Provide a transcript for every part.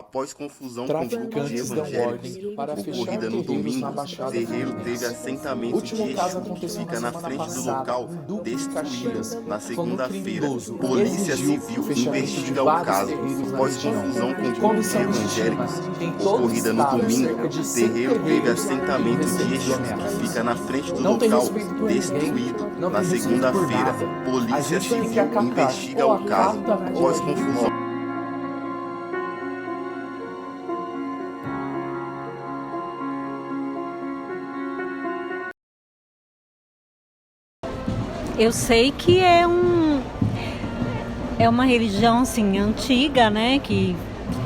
Após confusão com grupos de Traficantes dão evangélicos ordem para fechar ocorrida no terreiros na domingo, Baixada terreiro teve Fluminense. assentamento O último de caso Exu, que aconteceu fica na na semana frente do passada, local, em Duque de destruído Caxias, na quando um segunda-feira. criminoso Polícia exigiu Civil o fechamento de investiga o vários caso. terreiros na Após região. confusão com grupos de Comissão de evangélicos estima, em todo o ocorrida no estado, domingo, cerca de o 100 terreiro teve terreiros assentamento de recebiam Exu, ameaças. que fica na frente do Não tem local, respeito por destruído ninguém, não na tem respeito por segunda-feira. nada. A Polícia gente tem que Civil acatar investiga ou o caso. acata Após ou confusão. Eu sei que é uma religião assim antiga, né, que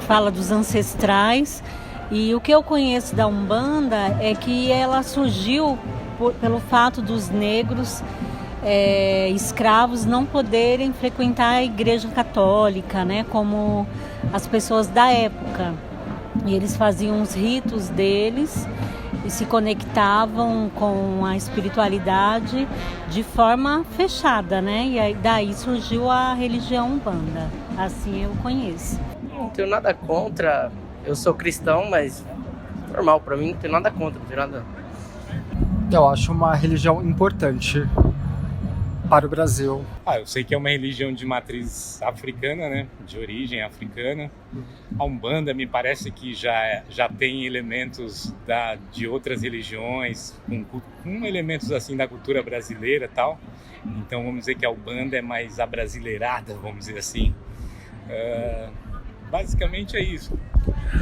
fala dos ancestrais. E o que eu conheço da Umbanda é que ela surgiu pelo fato dos negros escravos não poderem frequentar a igreja católica, né, como as pessoas da época. E eles faziam os ritos deles e se conectavam com a espiritualidade de forma fechada, né? E aí, daí surgiu a religião Umbanda. Assim eu conheço. Não tenho nada contra. Eu sou cristão, mas normal pra mim, não tenho nada contra, não tenho nada. Eu acho uma religião importante para o Brasil. Eu sei que é uma religião de matriz africana, né? De origem africana. A Umbanda me parece que já tem elementos de outras religiões, com elementos assim da cultura brasileira e tal. Então vamos dizer que a Umbanda é mais abrasileirada, vamos dizer assim. Basicamente é isso.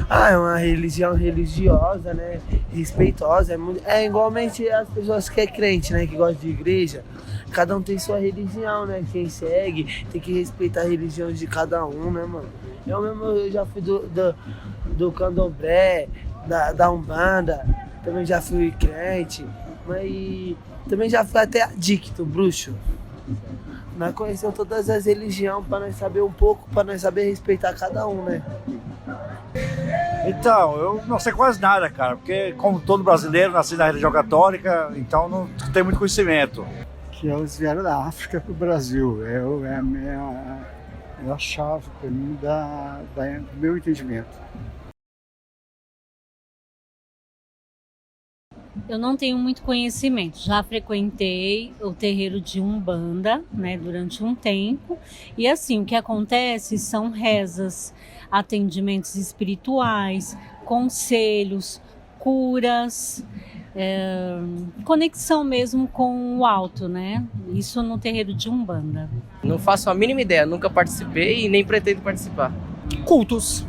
É uma religião religiosa, né? Respeitosa. É igualmente as pessoas que é crente, né? Que gostam de igreja. Cada um tem sua religião, né? Quem segue tem que respeitar a religião de cada um, né, mano? Eu já fui do candomblé, da Umbanda, também já fui crente, mas também já fui até adicto, bruxo. Nós conhecemos todas as religiões para nós saber um pouco, para nós saber respeitar cada um, né? Então, eu não sei quase nada, cara, porque como todo brasileiro, nasci na religião católica, então não tenho muito conhecimento. Que eles vieram da África para o Brasil, é a chave para mim do meu entendimento. Eu não tenho muito conhecimento. Já frequentei o terreiro de Umbanda, né, durante um tempo. E assim, o que acontece são rezas, atendimentos espirituais, conselhos, curas, conexão mesmo com o alto, né? Isso no terreiro de Umbanda. Não faço a mínima ideia, nunca participei e nem pretendo participar. Cultos.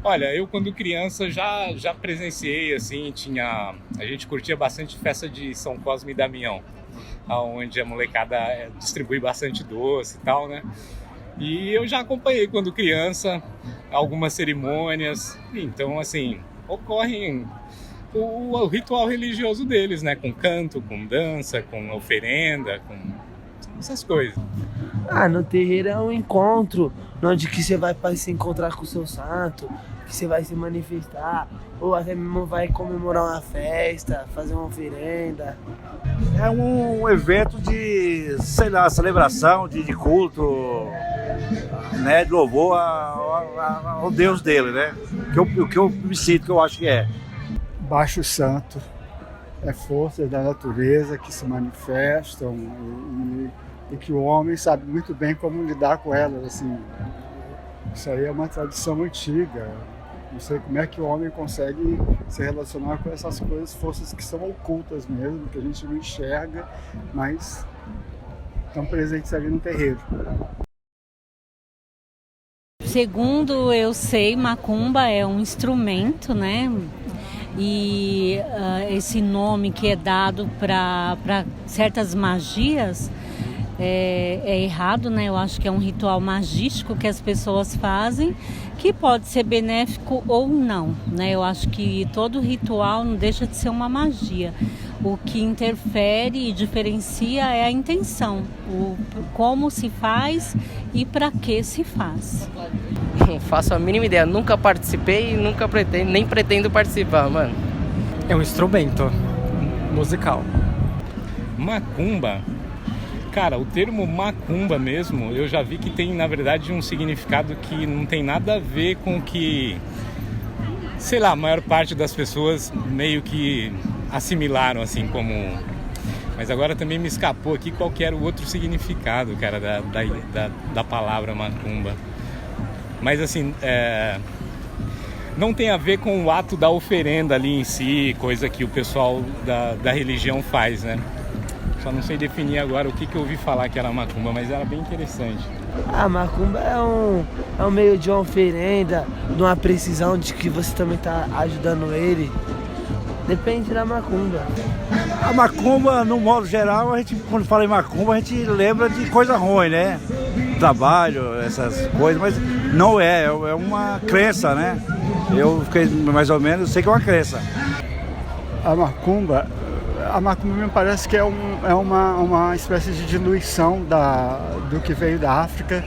Olha, eu quando criança já presenciei, assim, a gente curtia bastante festa de São Cosme e Damião, onde a molecada distribui bastante doce e tal, né? E eu já acompanhei quando criança algumas cerimônias, então assim, ocorrem o ritual religioso deles, né? Com canto, com dança, com oferenda, com essas coisas. No terreiro é um encontro, onde que você vai para se encontrar com o seu santo, que você vai se manifestar, ou até mesmo vai comemorar uma festa, fazer uma oferenda. É um evento de, sei lá, celebração, de culto, né, de louvor ao Deus dele, né? O que eu me sinto, que eu acho que é. Baixo Santo é forças da natureza que se manifestam e que o homem sabe muito bem como lidar com elas, assim. Isso aí é uma tradição antiga. Não sei como é que o homem consegue se relacionar com essas coisas, forças que são ocultas mesmo, que a gente não enxerga, mas estão presentes ali no terreiro. Segundo eu sei, macumba é um instrumento, né? E esse nome que é dado para certas magias é errado, né? Eu acho que é um ritual magístico que as pessoas fazem, que pode ser benéfico ou não, né? Eu acho que todo ritual não deixa de ser uma magia. O que interfere e diferencia é a intenção, como se faz e para que se faz. Não faço a mínima ideia, nunca participei e nunca nem pretendo participar, mano. É um instrumento musical. Macumba, Cara, o termo macumba mesmo, eu já vi que tem, na verdade, um significado que não tem nada a ver com o que, sei lá, a maior parte das pessoas meio que assimilaram, assim, como... Mas agora também me escapou aqui qual que era o outro significado, cara, da palavra macumba. Mas, assim, não tem a ver com o ato da oferenda ali em si, coisa que o pessoal da religião faz, né? Só não sei definir agora o que eu ouvi falar que era macumba, mas era bem interessante. A macumba é um meio de uma oferenda, de uma precisão de que você também está ajudando ele. Depende da macumba. A macumba, no modo geral, a gente, quando fala em macumba, a gente lembra de coisa ruim, né? Trabalho, essas coisas, mas não é uma crença, né? Eu fiquei mais ou menos, sei que é uma crença. A macumba me parece que é uma espécie de diluição do que veio da África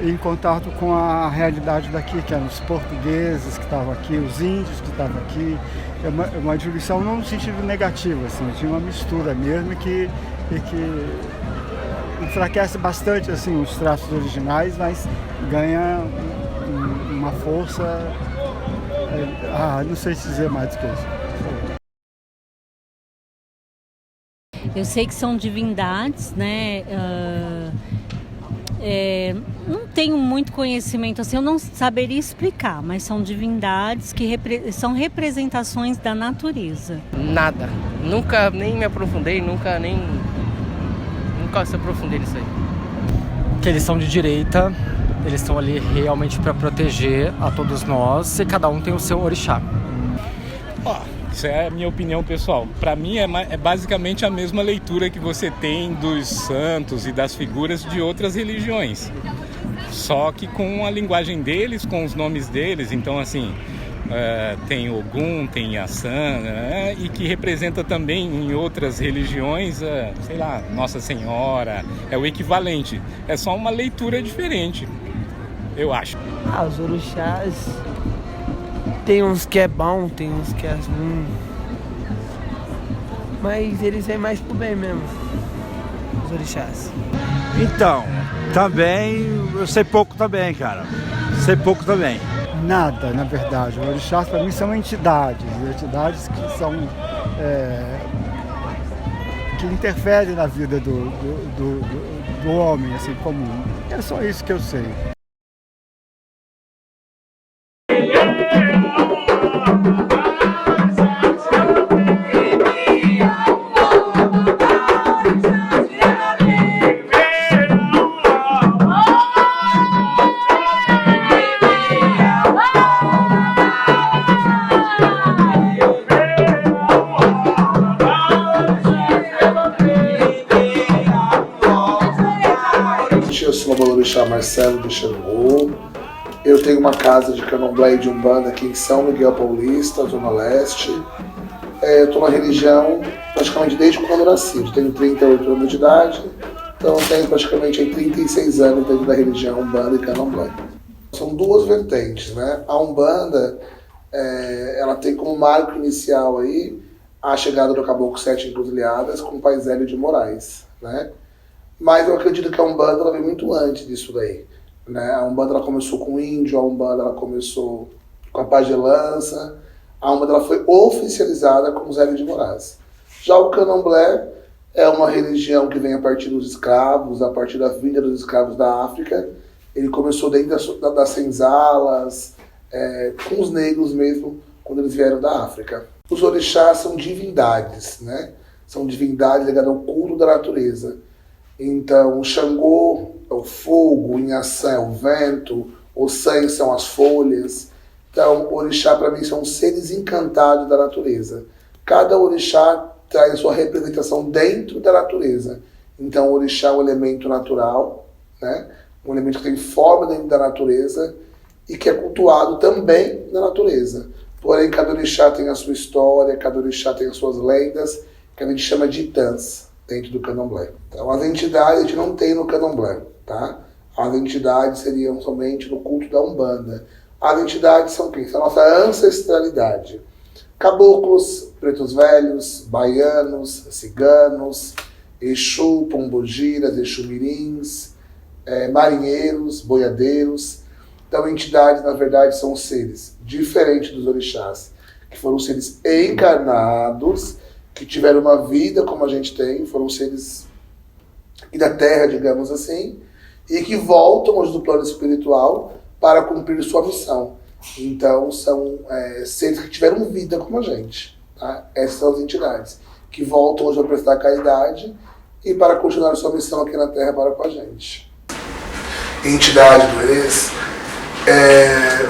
em contato com a realidade daqui, que eram os portugueses que estavam aqui, os índios que estavam aqui. É uma diluição não no sentido negativo, assim, tinha uma mistura mesmo que enfraquece bastante assim, os traços originais, mas ganha uma força, não sei dizer mais do que isso. Eu sei que são divindades, né? Não tenho muito conhecimento, assim, eu não saberia explicar, mas são divindades que são representações da natureza. Nada. Nunca nem me aprofundei, nunca se aprofundei nisso aí. Que eles são de direita, eles estão ali realmente para proteger a todos nós e cada um tem o seu orixá. Isso é a minha opinião pessoal. Para mim é basicamente a mesma leitura que você tem dos santos e das figuras de outras religiões. Só que com a linguagem deles, com os nomes deles. Então, assim, tem Ogum, tem Iaçã, e que representa também em outras religiões, sei lá, Nossa Senhora, é o equivalente. É só uma leitura diferente, eu acho. Os orixás, tem uns que é bom, tem uns que é ruim, mas eles vêm mais pro bem mesmo, os orixás. Então, também, eu sei pouco também, cara. Sei pouco também. Nada, na verdade. Os orixás, para mim, são entidades que são que interferem na vida do homem, assim, comum. É só isso que eu sei. Eu sou o orixá Marcelo do Xangô. Eu tenho uma casa de candomblé e de umbanda aqui em São Miguel Paulista, Zona Leste. Eu estou na religião praticamente desde quando eu nasci. Eu tenho 38 anos de idade, então eu tenho praticamente 36 anos dentro da religião umbanda e candomblé. São duas vertentes, né? A umbanda, ela tem como marco inicial aí a chegada do Caboclo Sete Encruzilhadas com o Pai Zélio de Moraes, né? Mas eu acredito que a Umbanda ela veio muito antes disso daí, né? A Umbanda ela começou com o índio, a Umbanda ela começou com a pagelança, a Umbanda ela foi oficializada com o Zélio de Moraes. Já o Candomblé é uma religião que vem a partir dos escravos, a partir da vinda dos escravos da África. Ele começou dentro das senzalas, com os negros mesmo, quando eles vieram da África. Os orixás são divindades, né? São divindades ligadas ao culto da natureza. Então, o Xangô é o fogo, o Inhaçã é o vento, o San são as folhas. Então, o orixá, para mim, são seres encantados da natureza. Cada orixá traz a sua representação dentro da natureza. Então, o orixá é um elemento natural, né? Um elemento que tem forma dentro da natureza e que é cultuado também na natureza. Porém, cada orixá tem a sua história, cada orixá tem as suas lendas, que a gente chama de itãs dentro do candomblé. Então, as entidades a gente não tem no candomblé, tá? As entidades seriam somente no culto da Umbanda. As entidades são quem? São a nossa ancestralidade. Caboclos, pretos velhos, baianos, ciganos, Exu, pombogiras, exu mirins, marinheiros, boiadeiros. Então, entidades, na verdade, são seres diferentes dos orixás, que foram seres encarnados, que tiveram uma vida como a gente tem, foram seres da Terra, digamos assim, e que voltam hoje do plano espiritual para cumprir sua missão. Então, são seres que tiveram vida como a gente. Tá? Essas são as entidades que voltam hoje a prestar caridade e para continuar sua missão aqui na Terra para com a gente. Entidade do Erês,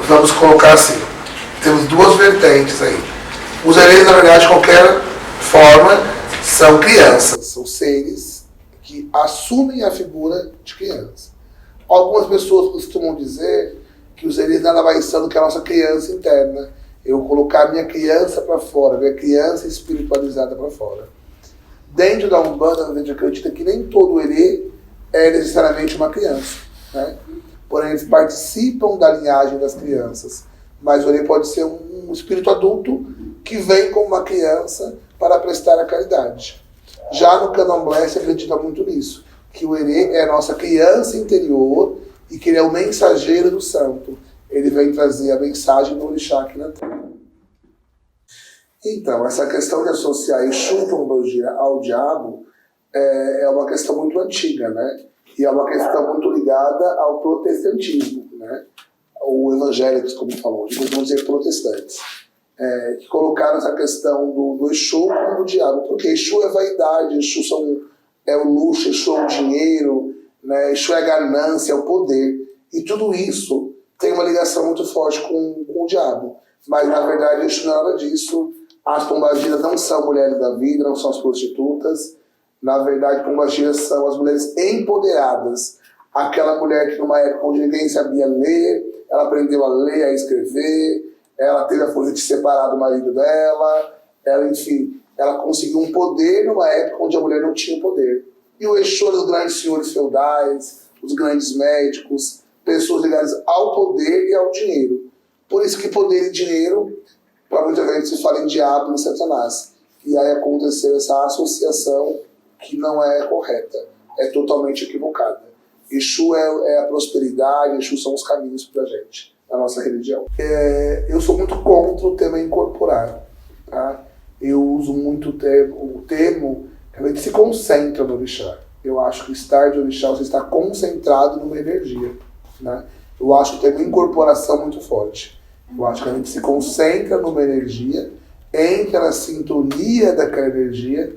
vamos colocar assim, temos duas vertentes aí. Os Erês, na verdade, de qualquer forma, são crianças, são seres que assumem a figura de criança. Algumas pessoas costumam dizer que os Erês nada mais são do que a nossa criança interna. Eu colocar minha criança para fora, minha criança espiritualizada para fora. Dentro da Umbanda, a gente acredita que nem todo Erê é necessariamente uma criança, né? Porém, eles participam da linhagem das crianças. Mas o Erê pode ser um espírito adulto que vem como uma criança para prestar a caridade. Já no Candomblé se acredita muito nisso, que o Erê é a nossa criança interior e que ele é o mensageiro do santo. Ele vem trazer a mensagem do orixá aqui na Terra. Então, essa questão de associar Exu Pombogira ao diabo é uma questão muito antiga, né? E é uma questão muito ligada ao protestantismo, né? Ou evangélicos, como falam, vamos dizer protestantes, que colocaram essa questão do Exu como do diabo, porque Exu é vaidade, Exu é o luxo, Exu é o dinheiro, né? Exu é a ganância, é o poder, e tudo isso tem uma ligação muito forte com o diabo, mas na verdade Exu não é nada disso. As pombagiras não são mulheres da vida, não são as prostitutas. Na verdade, pombagiras são as mulheres empoderadas. Aquela mulher que numa época onde ninguém sabia ler, ela aprendeu a ler, a escrever, ela teve a força de se separar do marido dela, ela conseguiu um poder numa época onde a mulher não tinha poder. E o Exu era os grandes senhores feudais, os grandes médicos, pessoas ligadas ao poder e ao dinheiro. Por isso que poder e dinheiro, para muita gente se fala em diabo e em Satanás. E aí aconteceu essa associação que não é correta, é totalmente equivocada. Exu é a prosperidade, Exu são os caminhos para a gente, na nossa religião. Eu sou muito contra o tema incorporar. Tá? Eu uso muito o termo que a gente se concentra no orixá. Eu acho que estar de orixá, você está concentrado numa energia. Né? Eu acho que o termo incorporação muito forte. Eu acho que a gente se concentra numa energia, entra na sintonia daquela energia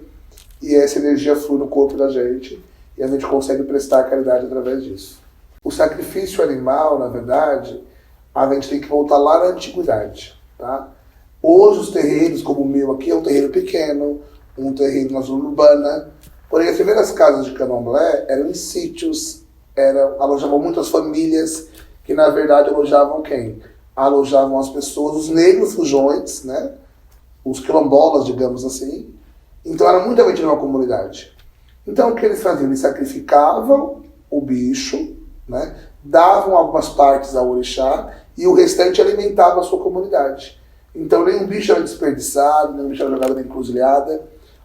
e essa energia flui no corpo da gente e a gente consegue prestar caridade através disso. O sacrifício animal, na verdade, a gente tem que voltar lá na antiguidade. Tá? Hoje os terreiros, como o meu aqui, é um terreiro pequeno, um terreiro na zona urbana, porém as primeiras casas de candomblé eram em sítios, alojavam muitas famílias que na verdade alojavam quem? Alojavam as pessoas, os negros fujões, né? Os quilombolas, digamos assim. Então era muita gente numa comunidade. Então o que eles faziam? Eles sacrificavam o bicho, né? Davam algumas partes ao orixá e o restante alimentava a sua comunidade. Então nenhum bicho era desperdiçado, nenhum bicho era jogado na encruzilhada.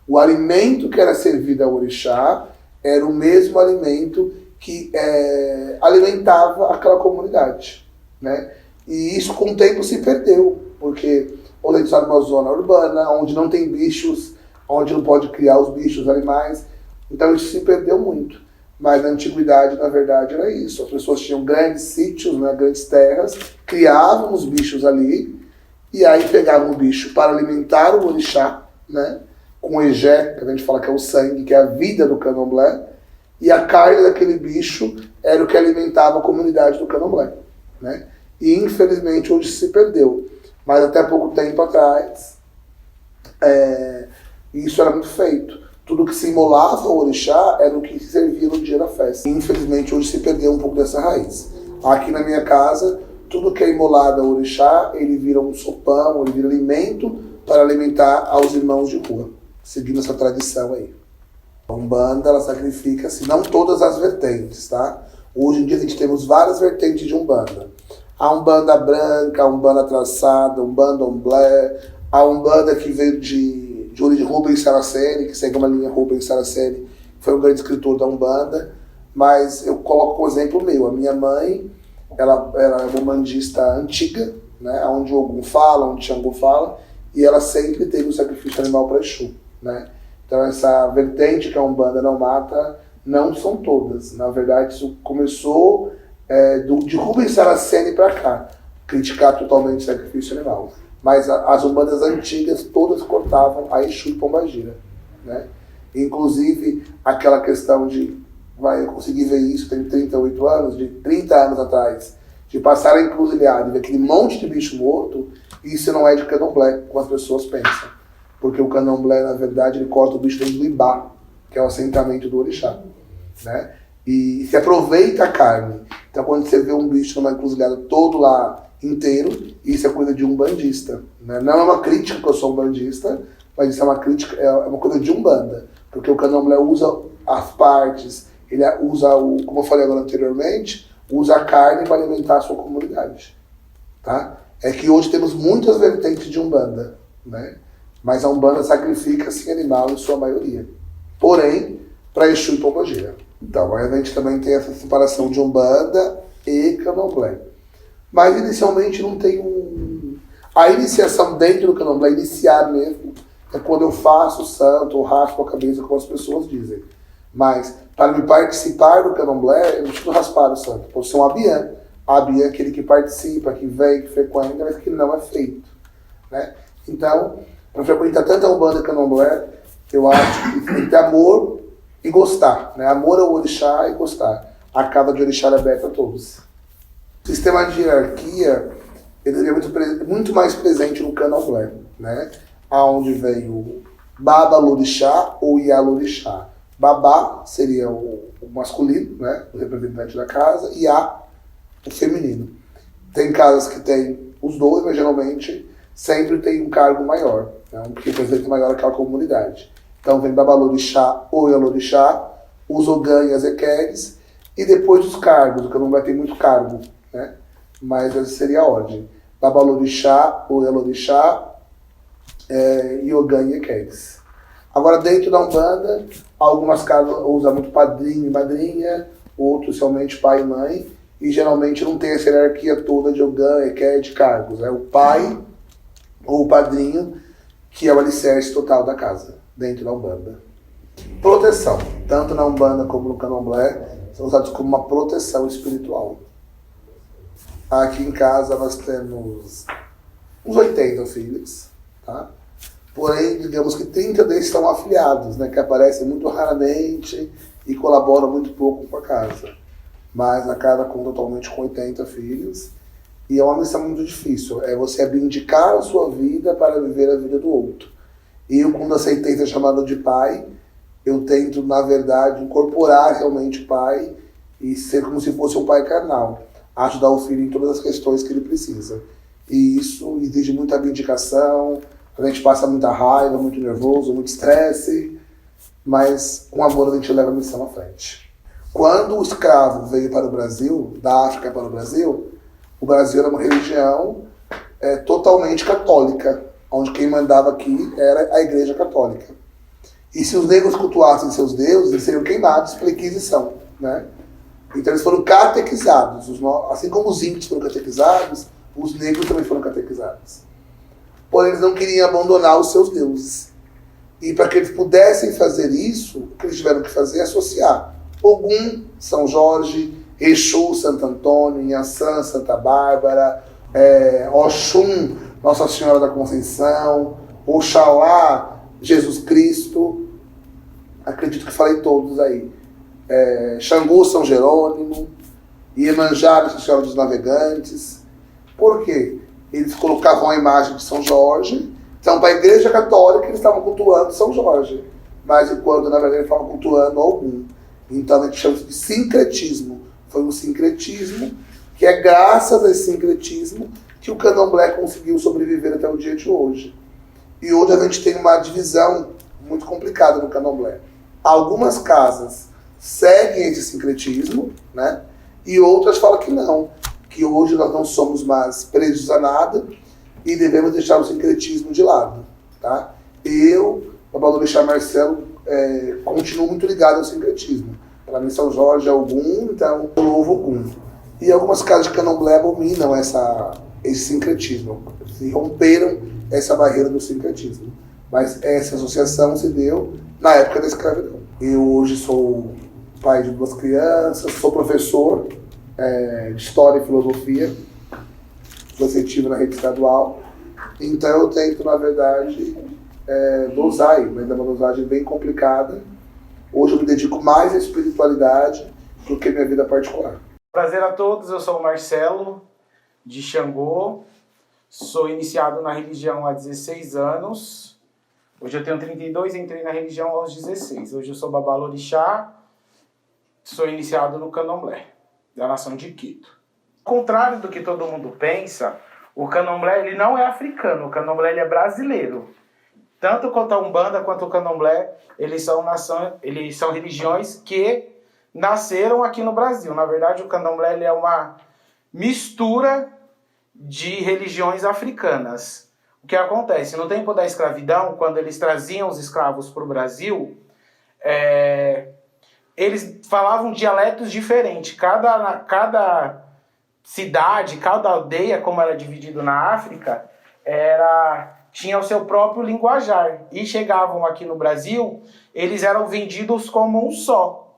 O alimento que era servido ao orixá era o mesmo alimento que alimentava aquela comunidade, né? E isso com o tempo se perdeu, porque onde a gente está numa zona urbana, onde não tem bichos, onde não pode criar os bichos, os animais, então isso se perdeu muito. Mas na antiguidade, na verdade, era isso. As pessoas tinham grandes sítios, né, grandes terras, criavam os bichos ali, e aí pegavam o bicho para alimentar o orixá, né, com o egé, que a gente fala que é o sangue, que é a vida do candomblé, e a carne daquele bicho era o que alimentava a comunidade do candomblé, né? E infelizmente hoje se perdeu. Mas até pouco tempo atrás, isso era muito feito. Tudo que se imolava ao orixá era o que servia no dia da festa. E, infelizmente hoje se perdeu um pouco dessa raiz. Aqui na minha casa, tudo que é imolado ao orixá, ele vira um sopão, ele vira alimento para alimentar aos irmãos de rua, seguindo essa tradição aí. A Umbanda, ela sacrifica, assim, não todas as vertentes, tá? Hoje em dia a gente temos várias vertentes de Umbanda. A Umbanda branca, a Umbanda traçada, a Umbanda omblé, a Umbanda que veio de Rubens Saraceni, que segue uma linha Rubens Saraceni, foi um grande escritor da Umbanda, mas eu coloco um exemplo meu. A minha mãe, ela é uma umbandista antiga, né, onde o Ogum fala, onde o Xangô fala, e ela sempre teve o sacrifício animal para Exu, né? Então essa vertente que a Umbanda não mata, não são todas. Na verdade, isso começou de Rubens Saraceni para cá, criticar totalmente o sacrifício animal. Mas as Umbandas antigas todas cortavam a Exu e Pombagira, né? Inclusive aquela questão de, eu consegui ver isso, tem 38 anos, de 30 anos atrás, de passar a encruzilhada e ver aquele monte de bicho morto, isso não é de candomblé, como as pessoas pensam. Porque o candomblé, na verdade, ele corta o bicho dentro do Ibá, que é o assentamento do orixá, né? E se aproveita a carne. Então, quando você vê um bicho numa encruzilhada todo lá inteiro, isso é coisa de umbandista, né? Não é uma crítica que eu sou umbandista, mas isso é uma crítica, é uma coisa de Umbanda. Porque o candomblé usa as partes, ele usa, como eu falei agora anteriormente, usa a carne para alimentar a sua comunidade, tá? É que hoje temos muitas vertentes de Umbanda, né? Mas a Umbanda sacrifica sim animal em sua maioria. Porém, para Exu e Pombagira. Então, a gente também tem essa separação de Umbanda e Candomblé. Mas inicialmente não tem a iniciação dentro do Candomblé, iniciar mesmo, é quando eu faço o santo ou raspo a cabeça, como as pessoas dizem. Mas, para me participar do Candomblé, eu não preciso raspar o santo. Pode ser um Abiã. Abiã é aquele que participa, que vem, que frequenta, mas que não é feito, né? Então, para frequentar tanto a Umbanda e Candomblé, eu acho que tem que ter amor e gostar, né? Amor ao orixá e gostar. A casa de orixá é aberta a todos. O sistema de hierarquia, ele é muito mais presente no Candomblé, né? Onde vem o Babalorixá ou Ialorixá. Babá seria o masculino, né? O representante da casa, e Iá, o feminino. Tem casas que tem os dois, mas geralmente sempre tem um cargo maior, né? Um representante maior aquela comunidade. Então vem Babalorixá ou Ialorixá, os Ogã e as Equeres, e depois os cargos, o Candomblé tem muito cargo, né? Mas essa seria a ordem. Babalorixá ou Ialorixá, Ogã e Equeres. Agora dentro da Umbanda, algumas casas usam muito padrinho e madrinha, outros somente pai e mãe, e geralmente não tem essa hierarquia toda de Ogã, Equer, de cargos. É o pai ou o padrinho que é o alicerce total da casa, dentro da Umbanda. Proteção, tanto na Umbanda como no Candomblé, são usados como uma proteção espiritual. Aqui em casa nós temos uns 80 filhos, tá? Porém, digamos que 30 deles estão afiliados, né, que aparecem muito raramente e colaboram muito pouco com a casa. Mas a casa conta atualmente com 80 filhos, e é uma missão muito difícil, é você abdicar a sua vida para viver a vida do outro. E eu, quando aceitei ser chamado de pai, eu tento, na verdade, incorporar realmente o pai e ser como se fosse um pai carnal, ajudar o filho em todas as questões que ele precisa. E isso exige muita abdicação, a gente passa muita raiva, muito nervoso, muito estresse, mas com amor a gente leva a missão à frente. Quando o escravo veio para o Brasil, da África para o Brasil era uma religião totalmente católica, onde quem mandava aqui era a Igreja Católica. E se os negros cultuassem seus deuses, eles seriam queimados pela Inquisição, né? Então eles foram catequizados, assim como os índios foram catequizados, os negros também foram catequizados. Porém, eles não queriam abandonar os seus deuses. E para que eles pudessem fazer isso, o que eles tiveram que fazer é associar Ogum, São Jorge, Exu, Santo Antônio, Inhaçã, Santa Bárbara, Oxum, Nossa Senhora da Conceição, Oxalá, Jesus Cristo, acredito que falei todos aí, Xangô, São Jerônimo, Iemanjá, Nossa Senhora dos Navegantes. Por quê? Eles colocavam a imagem de São Jorge, então para a Igreja Católica eles estavam cultuando São Jorge, mas enquanto na verdade eles estavam cultuando Ogum. Então a gente chama de sincretismo. Foi um sincretismo que é graças a esse sincretismo que o Candomblé conseguiu sobreviver até o dia de hoje. E hoje a gente tem uma divisão muito complicada no Candomblé. Algumas casas seguem esse sincretismo, né? E outras falam que não, que hoje nós não somos mais presos a nada e devemos deixar o sincretismo de lado, tá? Eu, o Babalorixá Marcelo, continuo muito ligado ao sincretismo. Para mim, São Jorge é Ogum, então eu louvo Ogum. E algumas casas de candomblé abominam esse sincretismo, e romperam essa barreira do sincretismo. Mas essa associação se deu na época da escravidão. Eu hoje sou pai de 2 crianças, sou professor de História e Filosofia, docetivo na rede estadual. Então eu tento, na verdade, dosar, mas é uma dosagem bem complicada. Hoje eu me dedico mais à espiritualidade do que à minha vida particular. Prazer a todos, eu sou o Marcelo, de Xangô. Sou iniciado na religião há 16 anos. Hoje eu tenho 32 e entrei na religião aos 16. Hoje eu sou babalorixá, sou iniciado no candomblé, da nação de Quito. Ao contrário do que todo mundo pensa, o candomblé ele não é africano, o candomblé ele é brasileiro. Tanto quanto a Umbanda quanto o candomblé, eles são religiões que nasceram aqui no Brasil. Na verdade, o candomblé ele é uma mistura de religiões africanas. O que acontece? No tempo da escravidão, quando eles traziam os escravos para o Brasil, eles falavam dialetos diferentes. Cada cidade, cada aldeia, como era dividido na África, tinha o seu próprio linguajar. E chegavam aqui no Brasil, eles eram vendidos como um só.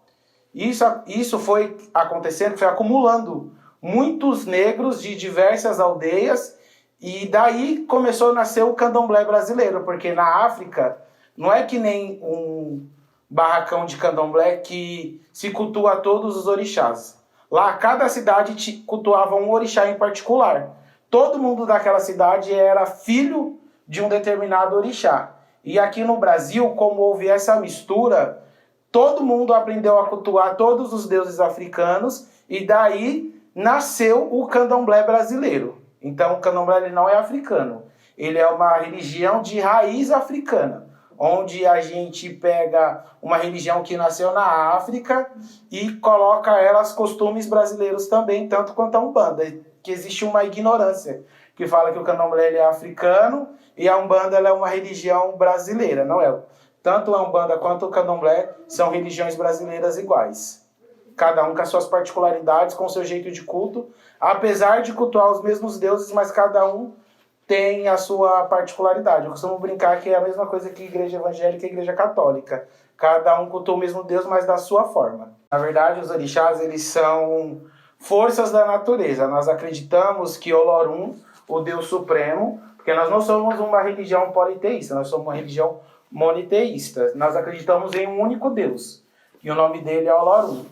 Isso foi acontecendo, foi acumulando muitos negros de diversas aldeias, e daí começou a nascer o candomblé brasileiro, porque na África não é que nem um barracão de candomblé que se cultua todos os orixás. Lá cada cidade cultuava um orixá em particular. Todo mundo daquela cidade era filho de um determinado orixá. E aqui no Brasil, como houve essa mistura, todo mundo aprendeu a cultuar todos os deuses africanos, e daí nasceu o candomblé brasileiro. Então o candomblé ele não é africano, ele é uma religião de raiz africana, onde a gente pega uma religião que nasceu na África e coloca os costumes brasileiros também, tanto quanto a Umbanda, que existe uma ignorância que fala que o candomblé ele é africano e a Umbanda ela é uma religião brasileira. Não é. Tanto a Umbanda quanto o candomblé são religiões brasileiras iguais. Cada um com as suas particularidades, com o seu jeito de culto, apesar de cultuar os mesmos deuses, mas cada um tem a sua particularidade. Eu costumo brincar que é a mesma coisa que a igreja evangélica e a igreja católica. Cada um cultua o mesmo Deus, mas da sua forma. Na verdade, os orixás, eles são forças da natureza. Nós acreditamos que Olorum, o Deus Supremo, porque nós não somos uma religião politeísta, nós somos uma religião moniteísta. Nós acreditamos em um único Deus, e o nome dele é Olorum.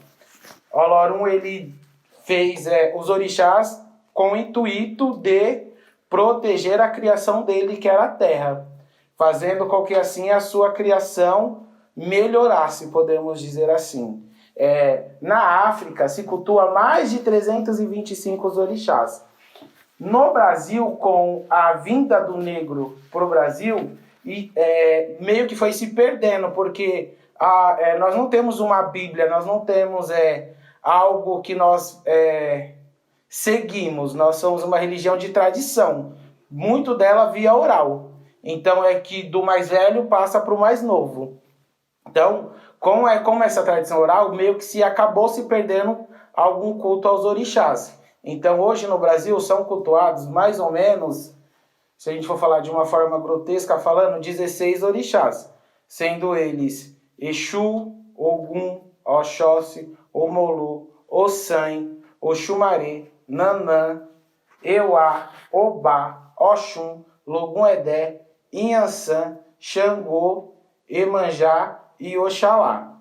Olorum, ele fez os orixás com o intuito de proteger a criação dele, que era a terra, fazendo com que assim a sua criação melhorasse, podemos dizer assim. Na África se cultua mais de 325 orixás. No Brasil, com a vinda do negro para o Brasil, meio que foi se perdendo, porque nós não temos uma Bíblia, nós não temos algo que nós seguimos. Nós somos uma religião de tradição, muito dela via oral. Então é que do mais velho passa para o mais novo. Então, como essa tradição oral, meio que se acabou se perdendo algum culto aos orixás. Então hoje no Brasil são cultuados mais ou menos, se a gente for falar de uma forma grotesca falando, 16 orixás, sendo eles Exu, Ogum, Oxóssi, Omolu, Ossan, Oxumaré, Nanã, Euá, Obá, Oxum, Logum-Edé, Inhansã, Xangô, Emanjá e Oxalá.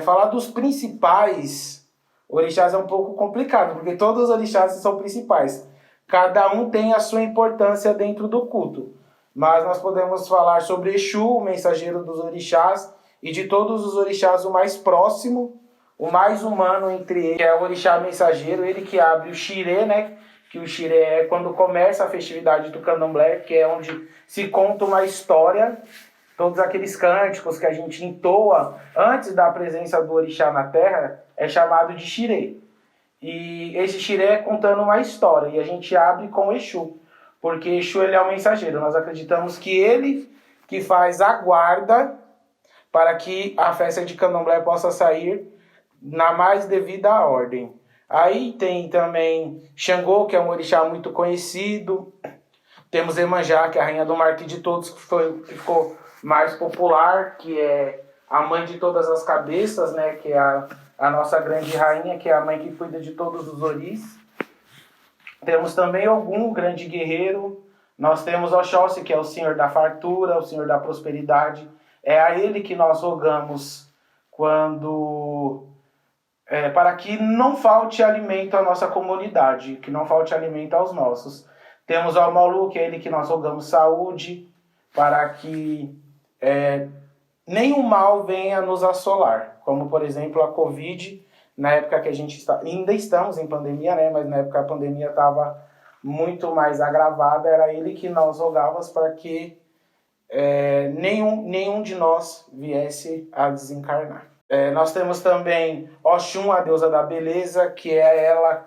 Falar dos principais orixás é um pouco complicado, porque todos os orixás são principais. Cada um tem a sua importância dentro do culto. Mas nós podemos falar sobre Exu, o mensageiro dos orixás, e de todos os orixás o mais próximo, o mais humano entre eles, é o orixá mensageiro, ele que abre o xirê, né? Que o xirê é quando começa a festividade do candomblé, que é onde se conta uma história, todos aqueles cânticos que a gente entoa antes da presença do orixá na terra, é chamado de xirê. E esse xirê é contando uma história, e a gente abre com Exu, porque Exu ele é o mensageiro. Nós acreditamos que ele que faz a guarda para que a festa de candomblé possa sair na mais devida ordem. Aí tem também Xangô, que é um orixá muito conhecido. Temos Emanjá, que é a rainha do mar, que de todos que ficou mais popular, que é a mãe de todas as cabeças, né? Que é a nossa grande rainha, que é a mãe que cuida de todos os oris. Temos também Ogum, o grande guerreiro. Nós temos Oxóssi, que é o senhor da fartura, o senhor da prosperidade. É a ele que nós rogamos para que não falte alimento à nossa comunidade, que não falte alimento aos nossos. Temos o Maulu, que é ele que nós rogamos saúde, para que nenhum mal venha nos assolar, como por exemplo a Covid, na época que a gente ainda estamos em pandemia, né? Mas na época a pandemia estava muito mais agravada, era ele que nós rogávamos para que nenhum de nós viesse a desencarnar. Nós temos também Oxum, a deusa da beleza, que é ela,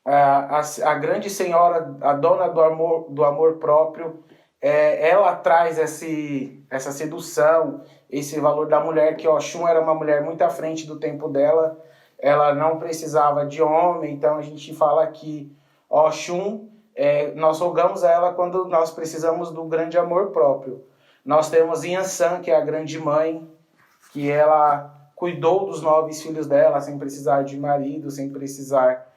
a grande senhora, a dona do amor próprio. Ela traz essa sedução, esse valor da mulher, que Oxum era uma mulher muito à frente do tempo dela. Ela não precisava de homem, então a gente fala que Oxum, nós rogamos a ela quando nós precisamos do grande amor próprio. Nós temos Yansan, que é a grande mãe, que ela cuidou dos 9 filhos dela sem precisar de marido, sem precisar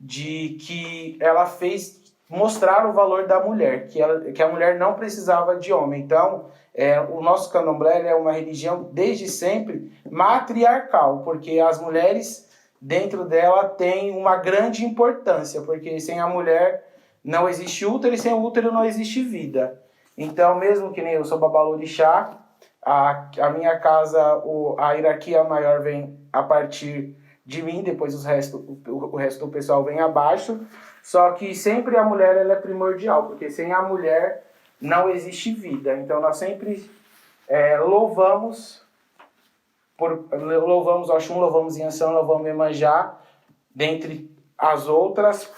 que ela fez mostrar o valor da mulher, que a mulher não precisava de homem. Então, o nosso candomblé é uma religião desde sempre matriarcal, porque as mulheres dentro dela têm uma grande importância, porque sem a mulher não existe útero e sem o útero não existe vida. Então, mesmo que nem eu sou babalorixá, a minha casa, a hierarquia maior vem a partir de mim, depois o resto do pessoal vem abaixo, só que sempre a mulher ela é primordial, porque sem a mulher não existe vida. Então nós sempre louvamos Oxum, louvamos Yansan, louvamos Emanjá, dentre as outras,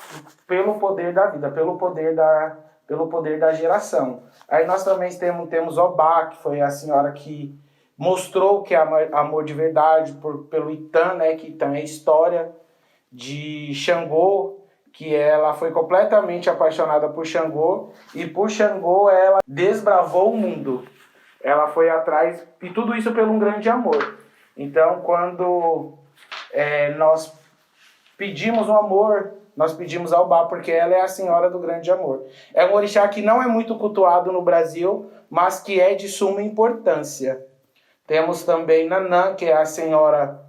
pelo poder da vida, pelo poder da geração. Aí nós também temos Obá, que foi a senhora que mostrou que é amor de verdade, pelo Itã, né, que também é história de Xangô, que ela foi completamente apaixonada por Xangô, e por Xangô ela desbravou o mundo. Ela foi atrás, e tudo isso pelo um grande amor. Então, quando nós pedimos um amor, nós pedimos ao Obá, porque ela é a senhora do grande amor. É um orixá que não é muito cultuado no Brasil, mas que é de suma importância. Temos também Nanã, que é a senhora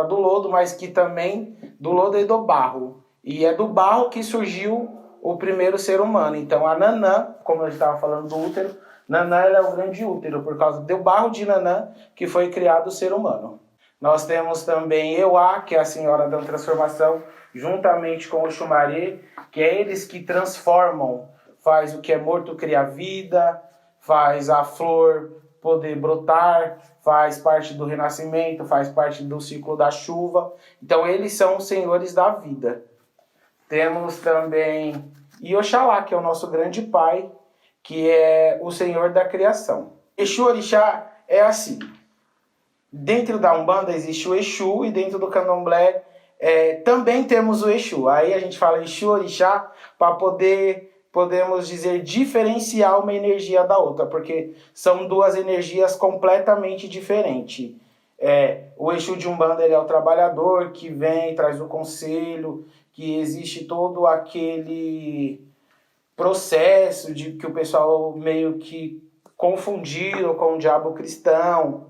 do lodo, mas que também do lodo e do barro. E é do barro que surgiu o primeiro ser humano. Então a Nanã, como eu estava falando do útero, Nanã é o grande útero, por causa do barro de Nanã que foi criado o ser humano. Nós temos também Euá, que é a senhora da transformação, juntamente com o Xumaré, que é eles que transformam, faz o que é morto criar vida, faz a flor poder brotar, faz parte do renascimento, faz parte do ciclo da chuva. Então eles são os senhores da vida. Temos também Ioxalá, que é o nosso grande pai, que é o senhor da criação. Exu Orixá é assim. Dentro da Umbanda existe o Exu e dentro do Candomblé também temos o Exu. Aí a gente fala Exu Orixá para podemos dizer, diferenciar uma energia da outra, porque são duas energias completamente diferentes. O Exu de Umbanda ele é o trabalhador que vem, traz o conselho, que existe todo aquele processo de que o pessoal meio que confundiu com o diabo cristão.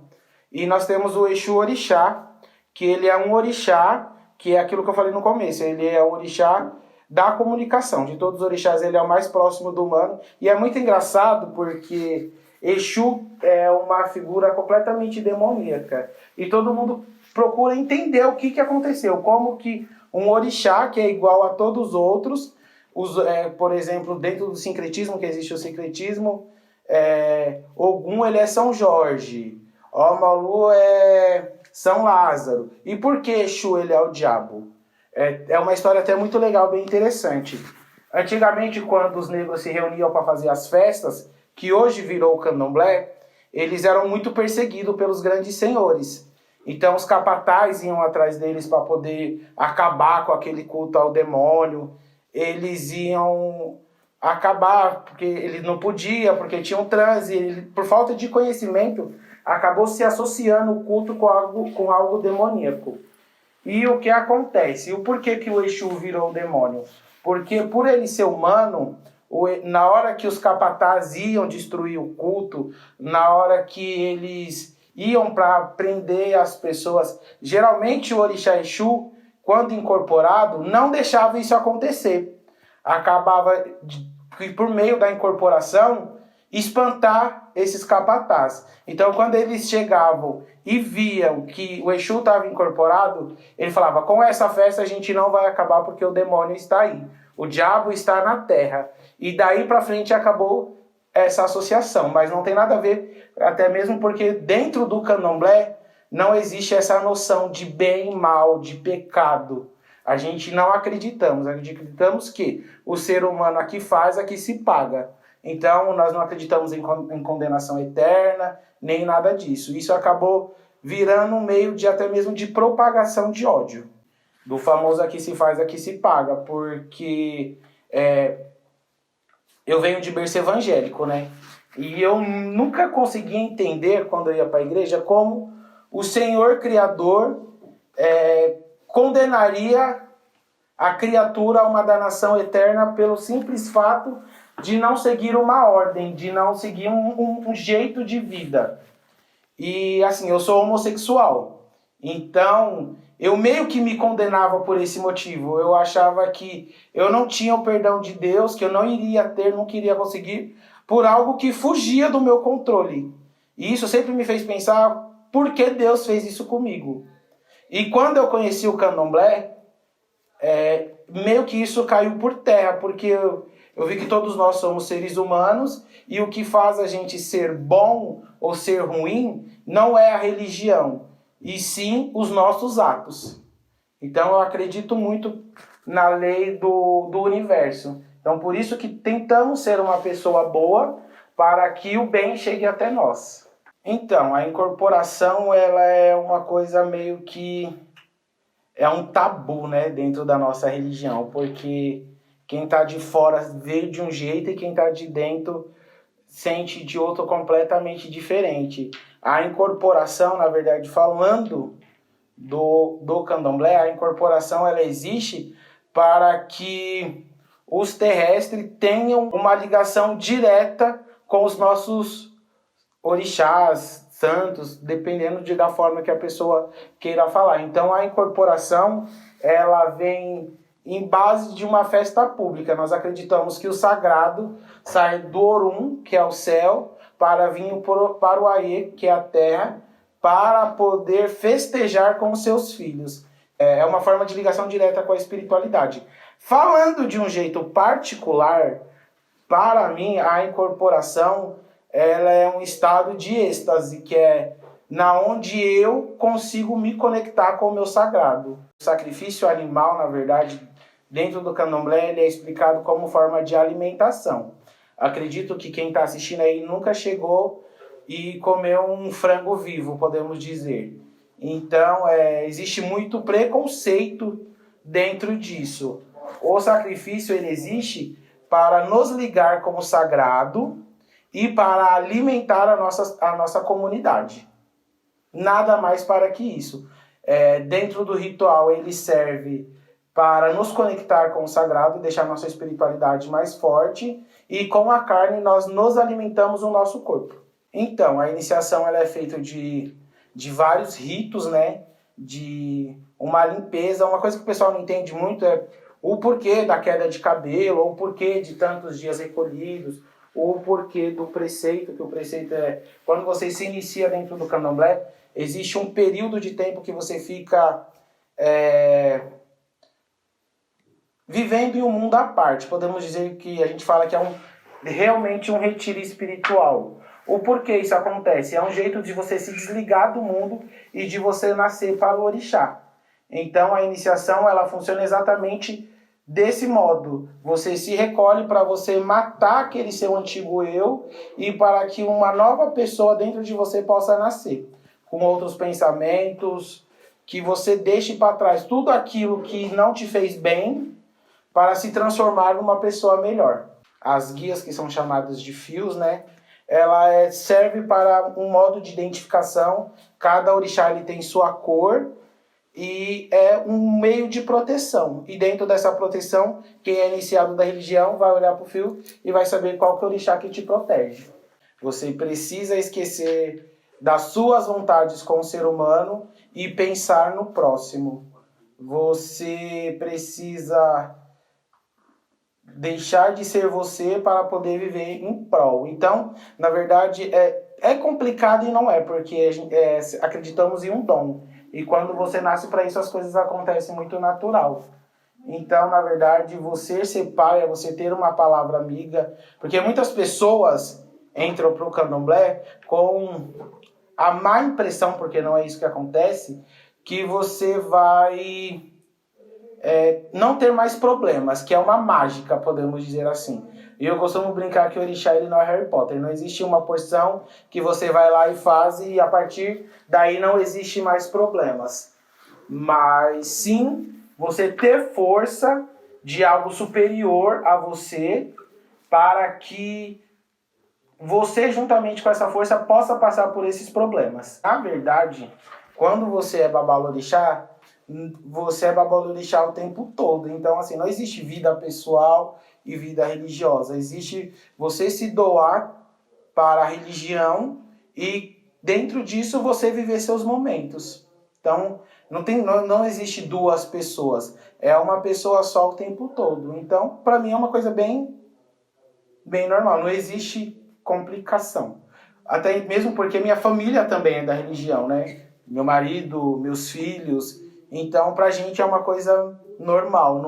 E nós temos o Exu Orixá, que ele é um orixá, que é aquilo que eu falei no começo, ele é o orixá da comunicação. De todos os orixás, ele é o mais próximo do humano. E é muito engraçado porque Exu é uma figura completamente demoníaca. E todo mundo procura entender o que aconteceu. Como que um orixá, que é igual a todos os outros, por exemplo, dentro do sincretismo, que existe o sincretismo, Ogum ele é São Jorge, Maulu é São Lázaro. E por que Exu ele é o diabo? É uma história até muito legal, bem interessante. Antigamente, quando os negros se reuniam para fazer as festas, que hoje virou o candomblé, eles eram muito perseguidos pelos grandes senhores. Então os capatazes iam atrás deles para poder acabar com aquele culto ao demônio. Eles iam acabar porque ele não podia, porque tinha um transe. Ele, por falta de conhecimento, acabou se associando o culto com algo demoníaco. E o que acontece? E o porquê que o Exu virou demônio? Porque por ele ser humano, na hora que os capatazes iam destruir o culto, na hora que eles iam para prender as pessoas, geralmente o orixá Exu, quando incorporado, não deixava isso acontecer. Acabava, por meio da incorporação, espantar esses capatazes. Então, quando eles chegavam e viam que o Exu estava incorporado, ele falava, com essa festa a gente não vai acabar porque o demônio está aí. O diabo está na terra. E daí para frente acabou essa associação. Mas não tem nada a ver, até mesmo porque dentro do candomblé não existe essa noção de bem e mal, de pecado. A gente não acreditamos que o ser humano aqui faz, aqui se paga. Então nós não acreditamos em condenação eterna, nem nada disso. Isso acabou virando um meio de até mesmo de propagação de ódio. Do famoso aqui se faz, aqui se paga, porque eu venho de berço evangélico, né? E eu nunca conseguia entender, quando eu ia para a igreja, como o Senhor Criador condenaria a criatura a uma danação eterna pelo simples fato de não seguir uma ordem, de não seguir um jeito de vida. E assim, eu sou homossexual, então eu meio que me condenava por esse motivo. Eu achava que eu não tinha o perdão de Deus, que eu não iria ter, não queria conseguir, por algo que fugia do meu controle. E isso sempre me fez pensar por que Deus fez isso comigo. E quando eu conheci o candomblé, meio que isso caiu por terra, porque eu vi que todos nós somos seres humanos e o que faz a gente ser bom ou ser ruim não é a religião, e sim os nossos atos. Então eu acredito muito na lei do universo. Então por isso que tentamos ser uma pessoa boa para que o bem chegue até nós. Então a incorporação ela é uma coisa meio que é um tabu, né, dentro da nossa religião, porque quem está de fora vê de um jeito e quem está de dentro sente de outro completamente diferente. A incorporação, na verdade, falando do candomblé, a incorporação ela existe para que os terrestres tenham uma ligação direta com os nossos orixás, santos, dependendo da forma que a pessoa queira falar. Então a incorporação ela vem em base de uma festa pública. Nós acreditamos que o sagrado sai do Orum, que é o céu, para vir para o Aie, que é a terra, para poder festejar com os seus filhos. É uma forma de ligação direta com a espiritualidade. Falando de um jeito particular, para mim a incorporação ela é um estado de êxtase, que é na onde eu consigo me conectar com o meu sagrado. O sacrifício animal, na verdade, dentro do candomblé, ele é explicado como forma de alimentação. Acredito que quem está assistindo aí nunca chegou e comeu um frango vivo, podemos dizer. Então, existe muito preconceito dentro disso. O sacrifício ele existe para nos ligar com o sagrado e para alimentar a nossa comunidade. Nada mais para que isso. Dentro do ritual, ele serve para nos conectar com o sagrado, deixar nossa espiritualidade mais forte, e com a carne nós nos alimentamos o nosso corpo. Então, a iniciação ela é feita de vários ritos, né? De uma limpeza. Uma coisa que o pessoal não entende muito é o porquê da queda de cabelo, ou o porquê de tantos dias recolhidos, ou o porquê do preceito, que o preceito é... Quando você se inicia dentro do candomblé, existe um período de tempo que você fica vivendo em um mundo à parte. Podemos dizer que a gente fala que é realmente um retiro espiritual. O porquê isso acontece? É um jeito de você se desligar do mundo e de você nascer para o orixá. Então a iniciação ela funciona exatamente Desse modo, você se recolhe para você matar aquele seu antigo eu e para que uma nova pessoa dentro de você possa nascer, com outros pensamentos, que você deixe para trás tudo aquilo que não te fez bem para se transformar numa pessoa melhor. As guias, que são chamadas de fios, né? Ela serve para um modo de identificação. Cada orixá ele tem sua cor e é um meio de proteção. E dentro dessa proteção, quem é iniciado da religião vai olhar para o fio e vai saber qual que é o orixá que te protege. Você precisa esquecer das suas vontades como ser humano e pensar no próximo. Você precisa deixar de ser você para poder viver em prol. Então, na verdade, é complicado e não é, porque acreditamos em um dom. E quando você nasce para isso, as coisas acontecem muito natural. Então, na verdade, você ser pai é você ter uma palavra amiga. Porque muitas pessoas entram para o candomblé com a má impressão, porque não é isso que acontece, que você vai não ter mais problemas, que é uma mágica, podemos dizer assim. E eu costumo brincar que o orixá ele não é Harry Potter. Não existe uma porção que você vai lá e faz e a partir daí não existe mais problemas. Mas sim, você ter força de algo superior a você para que você, juntamente com essa força, possa passar por esses problemas. Na verdade, quando você é babalorixá, você é babalorixá o tempo todo. Então, assim, não existe vida pessoal e vida religiosa. Existe você se doar para a religião e, dentro disso, você viver seus momentos. Então, não existe duas pessoas. É uma pessoa só o tempo todo. Então, para mim, é uma coisa bem normal. Não existe complicação. Até mesmo porque minha família também é da religião, né? Meu marido, meus filhos. Então, pra gente é uma coisa normal.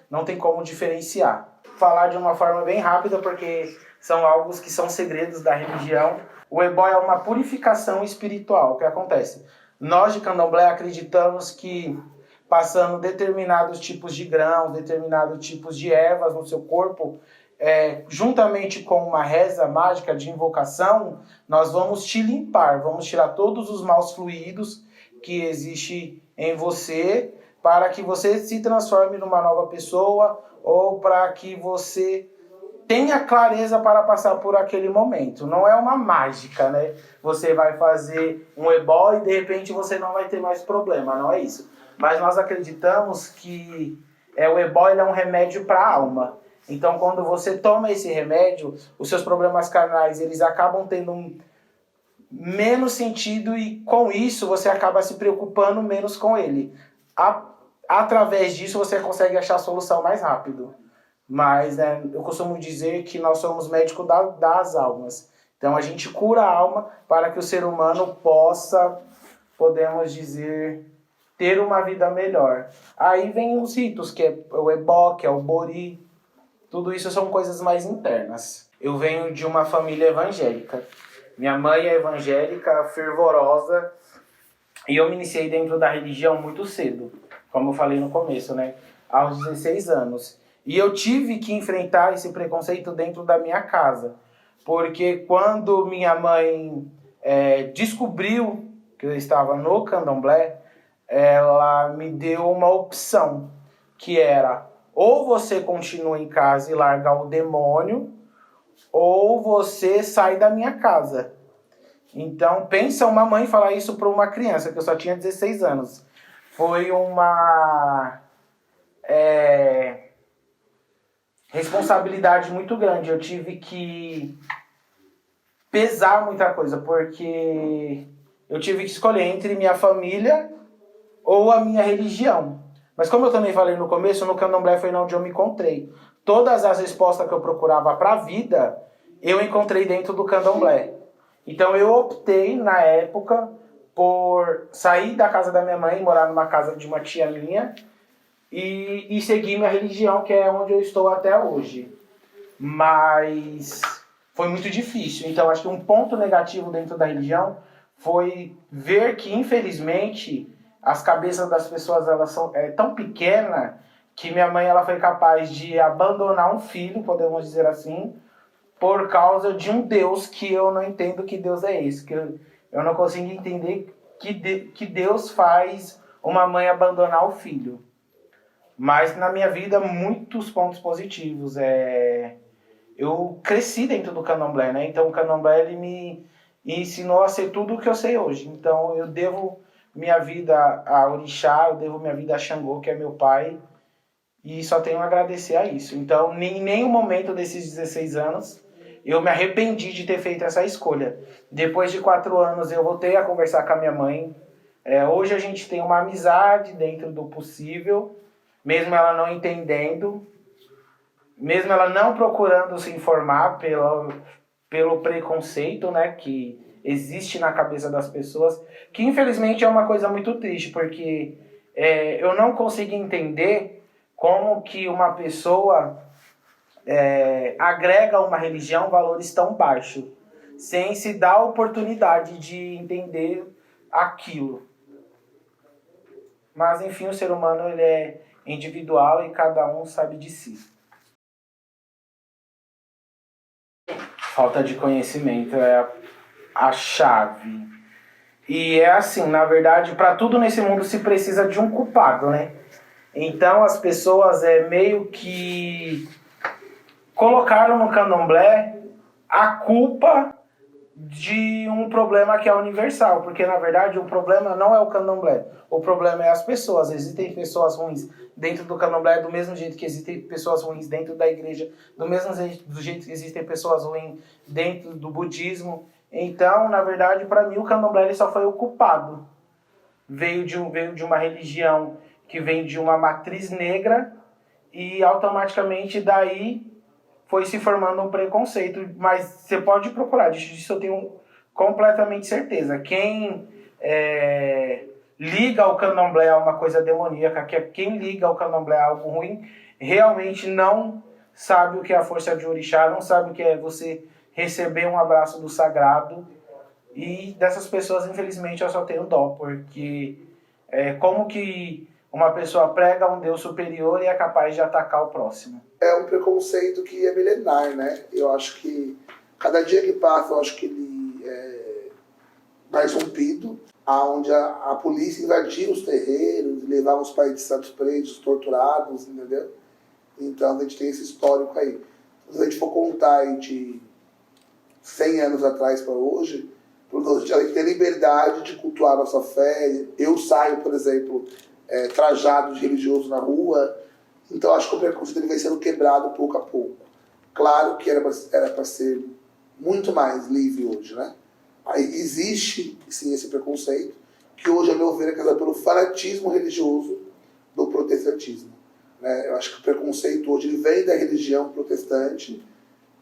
Não tem como diferenciar. Falar de uma forma bem rápida, porque são algo que são segredos da religião. O ebó é uma purificação espiritual. O que acontece? Nós de candomblé acreditamos que passando determinados tipos de grãos, determinados tipos de ervas no seu corpo, juntamente com uma reza mágica de invocação, nós vamos te limpar, vamos tirar todos os maus fluidos que existem em você, para que você se transforme numa nova pessoa, ou para que você tenha clareza para passar por aquele momento. Não é uma mágica, né? Você vai fazer um ebó e de repente você não vai ter mais problema, não é isso. Mas nós acreditamos que o ebó é um remédio para a alma. Então, quando você toma esse remédio, os seus problemas carnais eles acabam tendo menos sentido e, com isso, você acaba se preocupando menos com ele. Através disso, você consegue achar a solução mais rápido. Mas, eu costumo dizer que nós somos médicos das almas. Então, a gente cura a alma para que o ser humano possa, podemos dizer, ter uma vida melhor. Aí vem os ritos, que é o ebó, que é o bori. Tudo isso são coisas mais internas. Eu venho de uma família evangélica. Minha mãe é evangélica, fervorosa, e eu me iniciei dentro da religião muito cedo, como eu falei no começo, né? Aos 16 anos. E eu tive que enfrentar esse preconceito dentro da minha casa, porque quando minha mãe descobriu que eu estava no candomblé, ela me deu uma opção, que era: ou você continua em casa e larga o demônio, ou você sai da minha casa. Então, pensa uma mãe falar isso para uma criança, que eu só tinha 16 anos. Foi uma responsabilidade muito grande. Eu tive que pesar muita coisa, porque eu tive que escolher entre minha família ou a minha religião. Mas como eu também falei no começo, no candomblé foi onde eu me encontrei. Todas as respostas que eu procurava para a vida, eu encontrei dentro do candomblé. Então eu optei, na época, por sair da casa da minha mãe, morar numa casa de uma tia minha, e seguir minha religião, que é onde eu estou até hoje. Mas foi muito difícil. Então acho que um ponto negativo dentro da religião foi ver que, infelizmente, as cabeças das pessoas elas são tão pequenas que minha mãe ela foi capaz de abandonar um filho, podemos dizer assim, por causa de um Deus que eu não entendo que Deus é esse, que eu não consigo entender que Deus faz uma mãe abandonar o filho. Mas na minha vida, muitos pontos positivos. Eu cresci dentro do candomblé, né? Então o candomblé ele me ensinou a ser tudo o que eu sei hoje. Então eu devo minha vida a Orixá, eu devo minha vida a Xangô, que é meu pai, e só tenho a agradecer a isso. Então em nenhum momento desses 16 anos eu me arrependi de ter feito essa escolha. Depois de 4 anos eu voltei a conversar com a minha mãe. Hoje a gente tem uma amizade dentro do possível, mesmo ela não entendendo, mesmo ela não procurando se informar pelo preconceito, né, que existe na cabeça das pessoas, que infelizmente é uma coisa muito triste, porque eu não consigo entender como que uma pessoa agrega a uma religião valores tão baixos, sem se dar a oportunidade de entender aquilo. Mas enfim, o ser humano ele é individual e cada um sabe de si. Falta de conhecimento é a chave. E é assim, na verdade, para tudo nesse mundo se precisa de um culpado, né? Então as pessoas meio que colocaram no candomblé a culpa de um problema que é universal, porque na verdade o problema não é o candomblé, o problema é as pessoas. Existem pessoas ruins dentro do candomblé do mesmo jeito que existem pessoas ruins dentro da igreja, do mesmo jeito que existem pessoas ruins dentro do budismo. Então, na verdade, para mim o candomblé ele só foi o culpado. Veio de uma religião que vem de uma matriz negra e automaticamente daí foi se formando um preconceito. Mas você pode procurar, disso eu tenho completamente certeza. Quem liga ao candomblé a uma coisa demoníaca, quem liga ao candomblé a algo ruim, realmente não sabe o que é a força de orixá, não sabe o que é você receber um abraço do sagrado. E dessas pessoas, infelizmente, eu só tenho dó, porque como que uma pessoa prega um Deus superior e é capaz de atacar o próximo? É um preconceito que é milenar, né? Eu acho que cada dia que passa, eu acho que ele é mais rompido, onde a polícia invadia os terreiros, levava os pais de santos presos, torturados, entendeu? Então a gente tem esse histórico aí. Se a gente for contar aí de 100 anos atrás para hoje, a gente tem liberdade de cultuar a nossa fé. Eu saio, por exemplo, trajado de religioso na rua. Então acho que o preconceito ele vai sendo quebrado pouco a pouco. Claro que era para ser muito mais livre hoje, né? Aí existe, sim, esse preconceito, que hoje, a meu ver, é causado pelo fanatismo religioso do protestantismo, né? Eu acho que o preconceito hoje ele vem da religião protestante,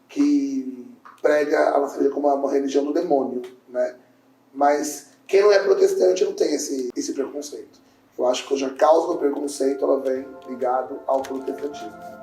que prega a nossa religião como uma religião do demônio, né? Mas quem não é protestante não tem esse preconceito. Eu acho que hoje a causa do preconceito ela vem ligado ao protestantismo.